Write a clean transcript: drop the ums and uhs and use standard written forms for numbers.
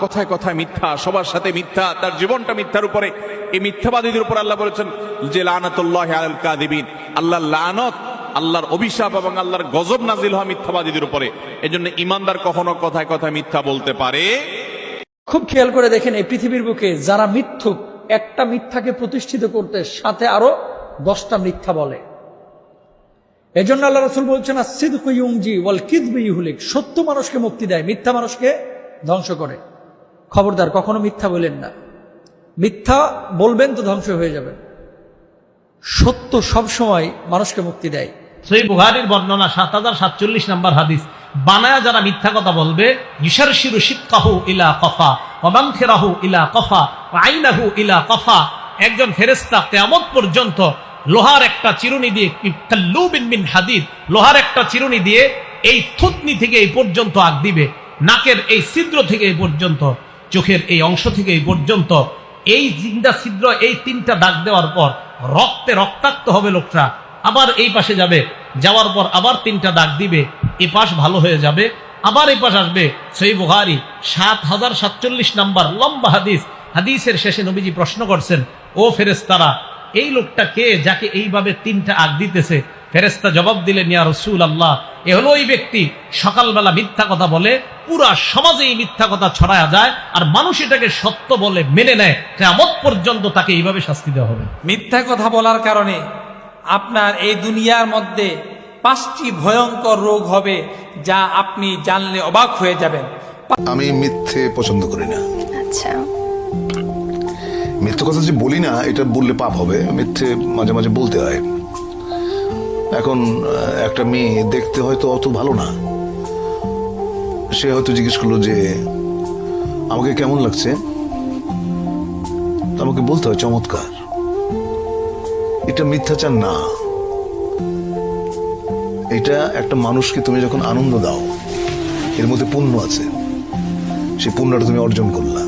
কথায় কথায় মিথ্যা, সবার সাথে মিথ্যা, তার জীবনটা মিথ্যার উপরে। এই মিথ্যাবাদীদের উপর আল্লাহ বলেছেন যে লানাতুল্লাহি আলাল কাযিবিন, আল্লাহর লানত, আল্লাহর অভিশাপ এবং আল্লাহর গজব নাজিল হয় মিথ্যাবাদীদের উপরে। এজন্য ঈমানদার কখনো কথায় কথায় মিথ্যা বলতে পারে। খুব খেয়াল করে দেখেন, এই পৃথিবীর বুকে যারা মিথ্যুক, একটা মিথ্যাকে প্রতিষ্ঠিত করতে সাথে আরো 10টা মিথ্যা বলে। এজন্য আল্লাহ রাসূল বলছেন as-সিদকু ইউনজি ওয়াল কিযবু ইহলিক, সত্য মানুষকে মুক্তি দেয়, মিথ্যা মানুষকে ধ্বংস করে। খবরদার কখনো মিথ্যা বলেন না। মিথ্যা বলবেন তো ধ্বংস হয়ে যাবেন। সত্য সবসময় মানুষকে মুক্তি দেয়। সহিহ বুখারীর বর্ণনা 7047 নম্বর হাদিস, বানায়া যারা মিথ্যা কথা বলবে, ইশারশিরু শিক্কাহু ইলা কফা ওয়া মানখিরাহু ইলা কফা ওয়া আইনাহু ইলা কফা, একজন ফেরেশতা কিয়ামত পর্যন্ত লোহার একটা চিরুনি দিয়ে, কাল্লুবিন মিন হাদিদ, লোহার একটা চিরুনি দিয়ে এই থুতনি থেকে এই পর্যন্ত আগ দিবে, নাকের এই ছিদ্র থেকে এই পর্যন্ত, চোখের এই অংশ থেকে এই পর্যন্ত, এই তিনটা ছিদ্র, এই 3টা দাগ দেওয়ার পর রক্তে রক্তাক্ত হবে লোকটা। আবার এই পাশে যাবে, যাওয়ার পর আবার 3টা দাগ দিবে, এই পাশ ভালো হয়ে যাবে, আবার এই পাশ আসবে। সহিহ বুখারী 7047 নাম্বার লম্বা হাদিস। হাদিসের শেষে নবীজি প্রশ্ন করছেন, ও ফেরেশতারা, এই লোকটা কে যাকে এইভাবে 3টা আগ দিতেছে? ফেরেশতা জবাব দিলেন, ইয়া রাসূলুল্লাহ, এ হলো ওই ব্যক্তি সকালবেলা মিথ্যা কথা বলে, পুরা সমাজে এই মিথ্যা কথা ছড়ায়া যায়, আর মানুষ এটাকে সত্য বলে মেনে নেয়, কিয়ামত পর্যন্ত তাকে এইভাবে শাস্তি দেওয়া হবে। মিথ্যা কথা বলার কারণে আপনার এই দুনিয়ার মধ্যে 5টি ভয়ঙ্কর রোগ হবে, যা আপনি জানলে অবাক হয়ে যাবেন। আমি মিথ্যে পছন্দ করি না। আচ্ছা, মিথ্যে কথা যে বলি না, এটা বললে পাপ হবে। মিথ্যে মাঝে মাঝে বলতে হয়। এখন একটা মেয়ে দেখতে হয়তো অত ভালো না, সে হয়তো জিজ্ঞেস করলো যে আমাকে কেমন লাগছে, আমাকে বলতে হয় চমৎকার। এটা মিথ্যাচার না, এটা একটা মানুষকে তুমি যখন আনন্দ দাও, এর মধ্যে পুণ্য আছে, সেই পুণ্যটা তুমি অর্জন করলা।